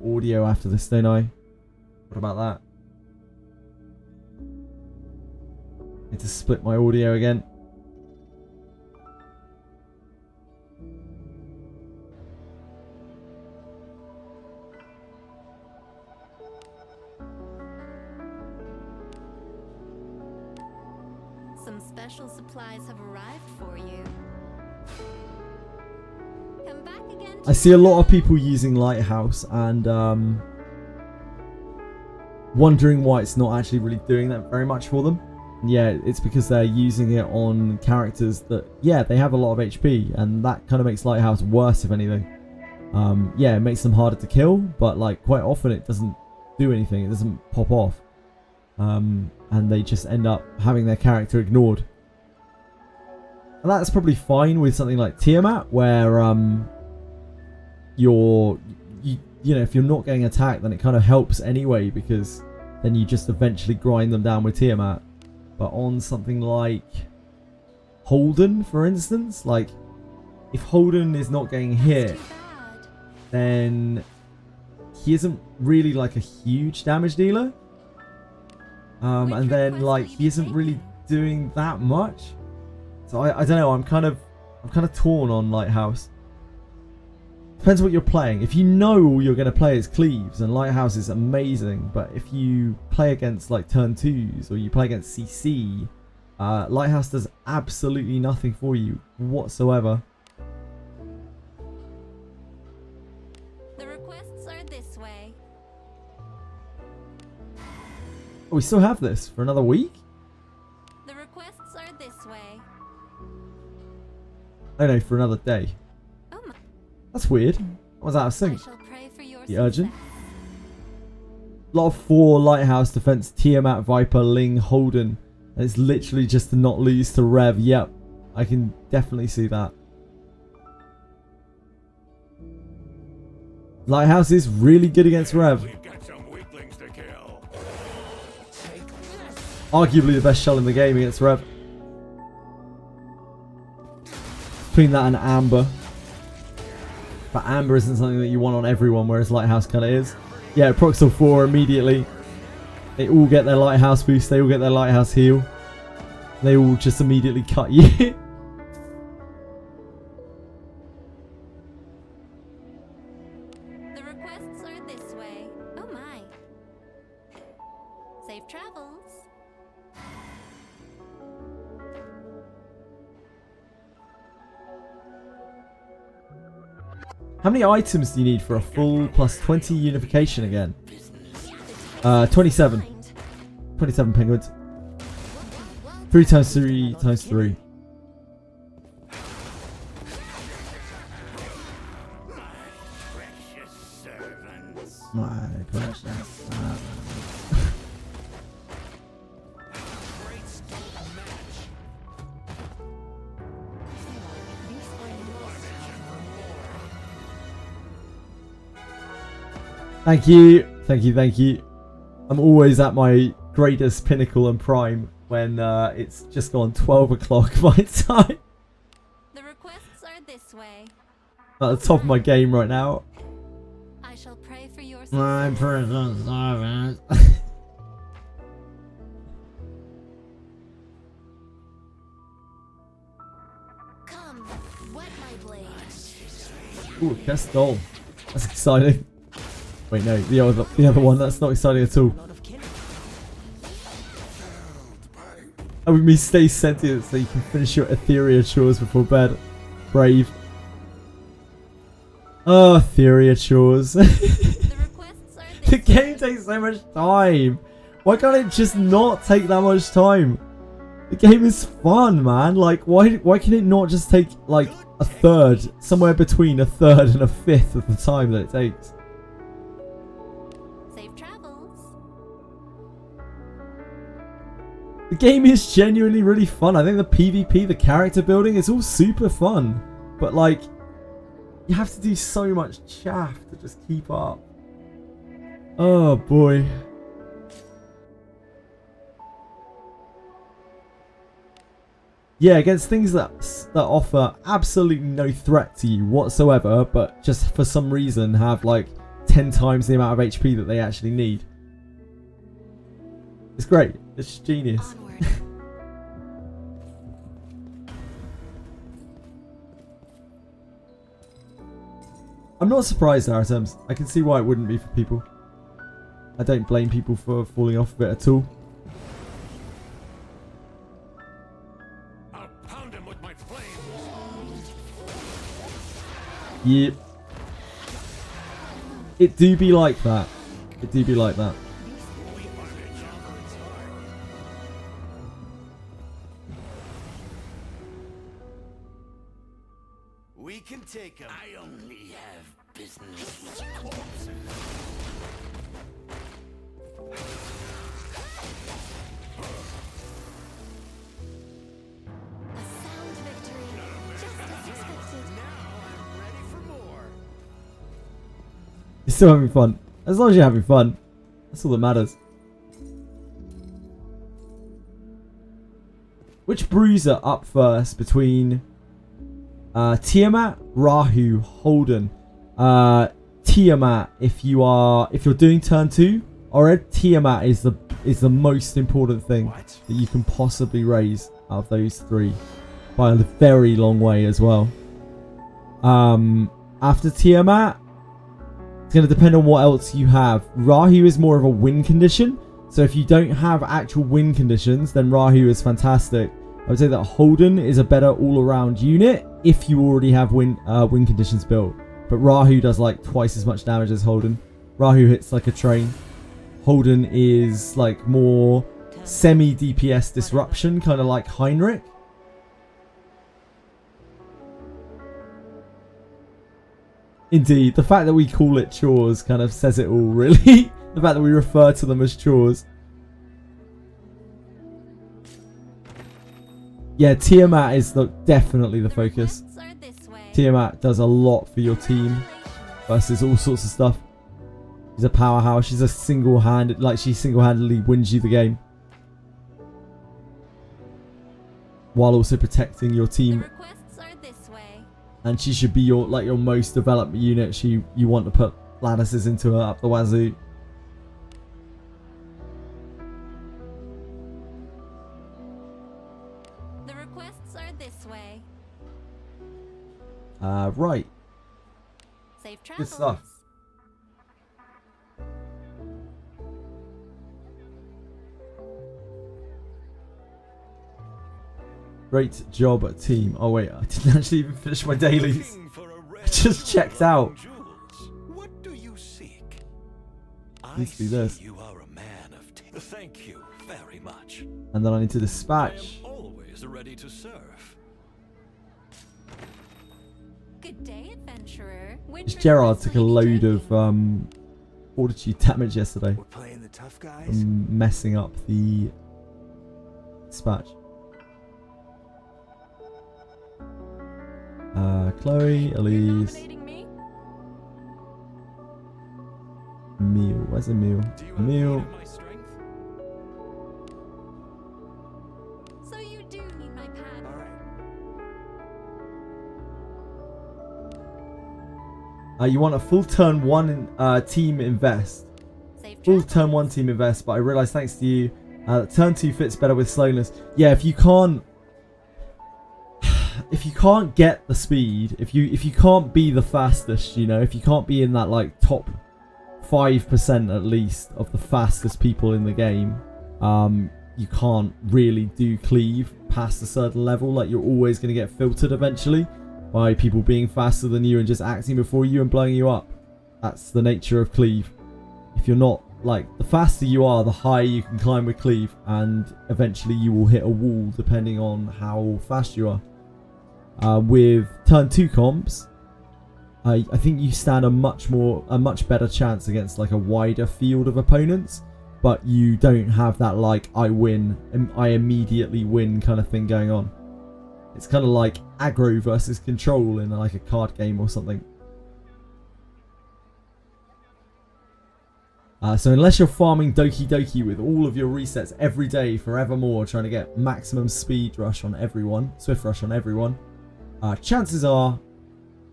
audio after this, don't I? What about that? Need to split my audio again. Some special supplies have arrived for you. Come back again. I see a lot of people using Lighthouse and wondering why it's not actually really doing that very much for them. Yeah, it's because they're using it on characters that, yeah, they have a lot of HP, and that kind of makes Lighthouse worse, if anything. Yeah, it makes them harder to kill, but like quite often it doesn't do anything. It doesn't pop off. And they just end up having their character ignored. And that's probably fine with something like Tiamat, where you know, if you're not getting attacked, then it kind of helps anyway, because then you just eventually grind them down with Tiamat. But on something like Holden, for instance, like if Holden is not getting hit, then he isn't really like a huge damage dealer. And then like he isn't really doing that much. So I don't know, I'm kind of torn on Lighthouse. Depends what you're playing. If you know all you're going to play is Cleaves, and Lighthouse is amazing, but if you play against like turn 2s or you play against CC, Lighthouse does absolutely nothing for you whatsoever. The requests are this way. Oh, we still have this for another week? The requests are this way. Oh no, for another day. Oh my. That's weird. Was that out of I sync? shall pray for your The urgent. success. Lot of 4 Lighthouse defense, Tiamat, Viper, Ling, Holden. And it's literally just to not lose to Rev. Yep, I can definitely see that. Lighthouse is really good against Rev. Arguably the best shell in the game against Rev. Between that and Amber. But Amber isn't something that you want on everyone, whereas Lighthouse kind of is. Yeah, Proxel 4 immediately. They all get their Lighthouse boost, they all get their Lighthouse heal. They all just immediately cut you. The requests are this way. Oh my. Safe travels. How many items do you need for a full plus 20 unification again? 27. 27 penguins. 3 times 3 times 3. My precious servants. Thank you, thank you, thank you. I'm always at my greatest pinnacle and prime when it's just gone 12 o'clock my time. The requests are this way. At the top of my game right now. I shall pray for your My success. precious servant. Come, wet my blade. Ooh, Castol. That's exciting. Wait, no, the other one, that's not exciting at all. Oh, with me stay sentient so you can finish your Etheria chores before bed. Brave. Oh, Etheria chores. The requests are this The game way. takes so much time. Why can't it just not take that much time? The game is fun, man. Like, why can it not just take, like, a third, somewhere between a third and a fifth of the time that it takes? Safe travels. The game is genuinely really fun. I think the PvP, the character building, is all super fun. But, like, you have to do so much chaff to just keep up. Oh, boy. Yeah, against things that offer absolutely no threat to you whatsoever, but just for some reason have like 10 times the amount of HP that they actually need. It's great. It's genius. Onward. I'm not surprised there are terms. I can see why it wouldn't be for people. I don't blame people for falling off of it at all. I'll pound him with my flames. Yep. It do be like that. It do be like that. We can take him. I only have business with corpses. A sound victory. Just as expected. Now I'm ready for more. You're still having fun. As long as you're having fun. That's all that matters. Which bruiser up first between Tiamat, Rahu, Holden? Tiamat, if you're doing turn 2, already Tiamat is the most important thing that you can possibly raise out of those 3 by a very long way as well. After Tiamat, it's going to depend on what else you have. Rahu is more of a win condition, so if you don't have actual win conditions, then Rahu is fantastic. I would say that Holden is a better all-around unit if you already have win conditions built. But Rahu does like twice as much damage as Holden. Rahu hits like a train. Holden is like more semi-DPS disruption, kind of like Heinrich. Indeed, the fact that we call it chores kind of says it all, really. The fact that we refer to them as chores. Yeah, Tiamat is definitely the focus. Requests are this way. Tiamat does a lot for your team versus all sorts of stuff. She's a powerhouse. She's a she single-handedly wins you the game, while also protecting your The team. requests are this way. And she should be your most developed unit. You want to put Lannises into her up the wazoo. The requests are this way. Right. Safe travels. Good stuff. Great job, team. Oh wait, I didn't actually even finish my dailies. I just checked out. What do you seek? Needs to be this. You are a man of thank you very much. And then I need to I dispatch. am always ready to serve. Good day, adventurer. This Gerard took a load of fortitude damage yesterday We're playing the tough guys. from messing up the dispatch. Chloe, Elise, Emil. Where's Emil? Do you Emil. have my strength? So you do need my pad. All right. You want a full turn 1 team invest. Safe Full travels. turn 1 team invest, but I realised thanks to you, turn 2 fits better with slowness. Yeah, if you can't get the speed, if you can't be the fastest, if you can't be in that like top 5% at least of the fastest people in the game, you can't really do cleave past a certain level. Like, you're always going to get filtered eventually by people being faster than you and just acting before you and blowing you up. That's the nature of cleave. If you're not, like, the faster you are, the higher you can climb with cleave, and eventually you will hit a wall depending on how fast you are. With turn 2 comps, I think you stand a much better chance against like a wider field of opponents, but you don't have that like I immediately win kind of thing going on. It's kind of like aggro versus control in like a card game or something. So unless you're farming Doki Doki with all of your resets every day forevermore, trying to get maximum speed rush on everyone, swift rush on everyone, chances are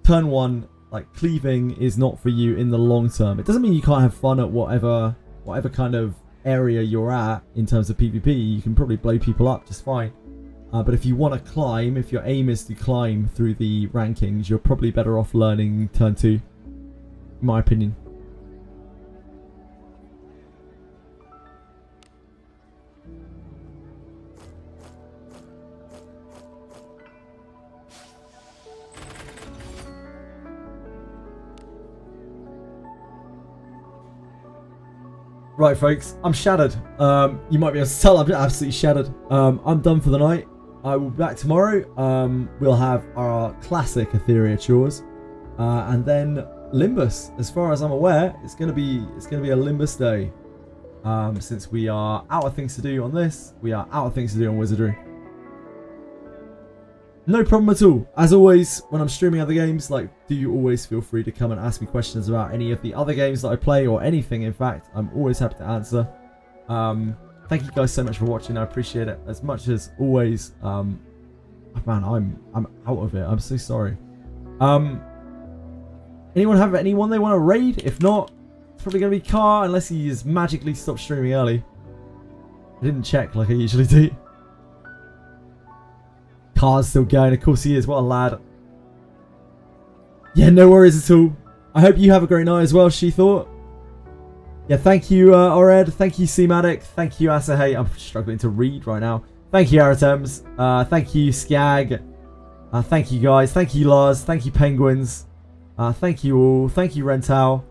turn 1 like cleaving is not for you in the long term. It doesn't mean you can't have fun at whatever kind of area you're at in terms of PvP. You can probably blow people up just fine. But if you want to climb, if your aim is to climb through the rankings, you're probably better off learning turn 2, in my opinion. Right, folks, I'm shattered. You might be able to tell I'm absolutely shattered. I'm done for the night. I will be back tomorrow. We'll have our classic Etheria chores, and then Limbus. As far as I'm aware, it's gonna be a Limbus day. Since we are out of things to do on this, we are out of things to do on Wizardry. No problem at all. As always, when I'm streaming other games, like, do you always feel free to come and ask me questions about any of the other games that I play, or anything, in fact. I'm always happy to answer. Thank you guys so much for watching. I appreciate it as much as always. Man, I'm out of it. I'm so sorry. Anyone have anyone they want to raid? If not, it's probably going to be Car, unless he has magically stopped streaming early. I didn't check like I usually do. Car's still going. Of course he is. What a lad. Yeah, no worries at all. I hope you have a great night as well, she thought. Yeah, thank you, Ored. Thank you, C-Matic. Thank you, Asahate. I'm struggling to read right now. Thank you, Aratems. Thank you, Skag. Thank you, guys. Thank you, Lars. Thank you, Penguins. Thank you all. Thank you, Rental.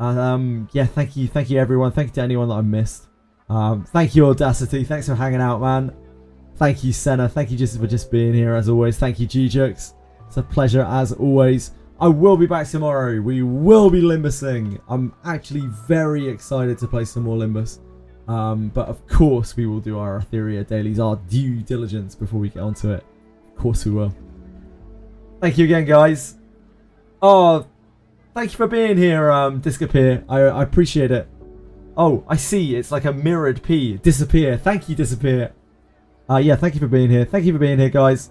Yeah, thank you, everyone. Thank you to anyone that I missed. Thank you, Audacity. Thanks for hanging out, man. Thank you, Senna. Thank you for just being here, as always. Thank you, G-Jux. It's a pleasure, as always. I will be back tomorrow. We will be Limbusing. I'm actually very excited to play some more Limbus. But of course, we will do our Etheria dailies, our due diligence before we get onto it. Of course we will. Thank you again, guys. Oh, thank you for being here, Disappear. I appreciate it. Oh, I see. It's like a mirrored P. Disappear. Thank you, Disappear. Yeah, thank you for being here. Thank you for being here, guys.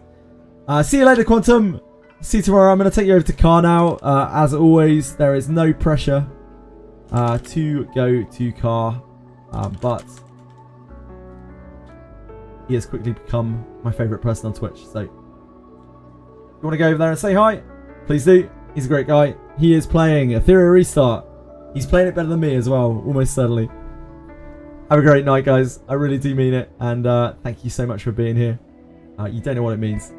See you later, Quantum. See you tomorrow. I'm going to take you over to Car now. As always, there is no pressure to go to Car. But he has quickly become my favourite person on Twitch. So if you want to go over there and say hi, please do. He's a great guy. He is playing Etheria Restart. He's playing it better than me as well, almost certainly. Have a great night, guys. I really do mean it. And thank you so much for being here. You don't know what it means.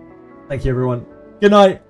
Thank you, everyone. Good night.